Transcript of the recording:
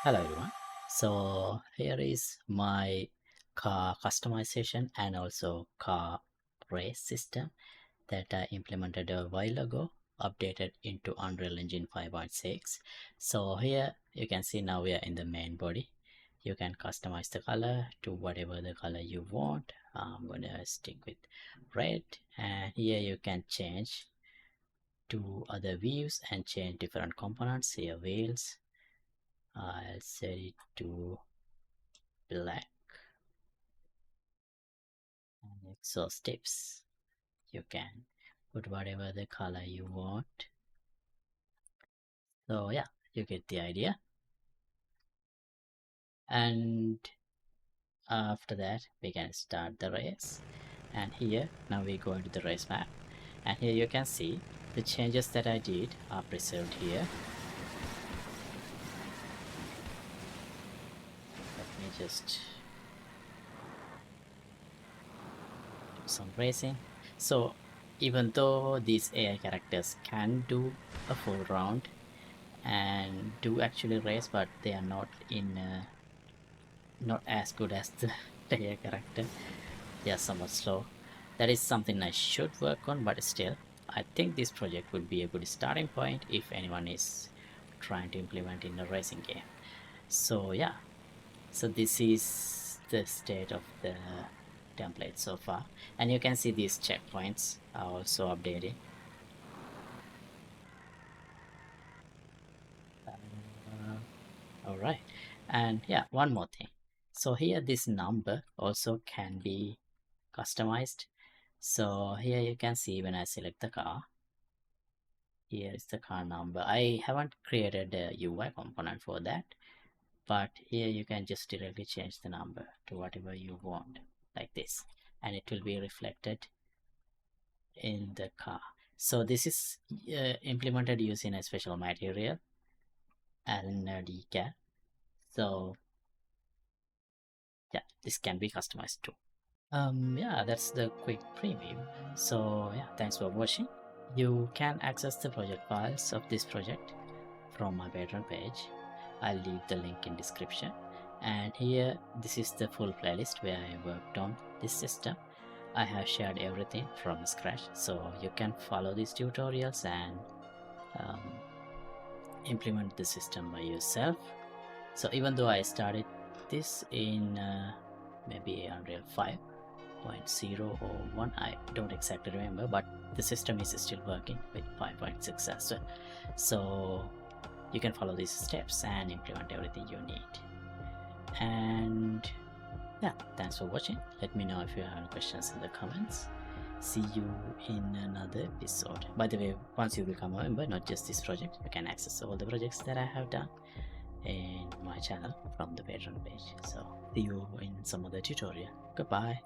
Hello everyone. So here is my car customization and also car race system that I implemented a while ago, updated into Unreal Engine 5.6. So here you can see now we are in the main body. You can customize the color to whatever the color you want. I'm gonna stick with red, and here you can change to other views and change different components. Here wheels, I'll set it to black, and exhaust tips, you can put whatever the color you want. So yeah, you get the idea. And after that we can start the race, and here now we go into the race map, and here you can see the changes that I did are preserved here. Let me just do some racing. So even though these AI characters can do a full round and do actually race, but they are not in not as good as the player character. They are somewhat slow. That is something I should work on, but still I think this project would be a good starting point if anyone is trying to implement in a racing game. So yeah, so this is the state of the template so far, and you can see these checkpoints are also updating. All right, and yeah, one more thing. So here this number also can be customized. So here you can see when I select the car, here is the car number. I haven't created a UI component for that, but here you can just directly change the number to whatever you want, like this, and it will be reflected in the car. So this is implemented using a special material and a decal. So yeah, this can be customized too. Yeah, that's the quick preview. So yeah, thanks for watching. You can access the project files of this project from my Patreon page. I'll leave the link in description. And here, this is the full playlist where I worked on this system. I have shared everything from scratch, so you can follow these tutorials and implement the system by yourself. So even though I started this in maybe Unreal 5.0 or 1, I don't exactly remember, but the system is still working with 5.6 as well. So you can follow these steps and implement everything you need. And yeah, thanks for watching. Let me know if you have any questions in the comments. See you in another episode. By the way, once you become a member, not just this project, you can access all the projects that I have done in my channel from the Patreon page. So see you in some other tutorial. Goodbye.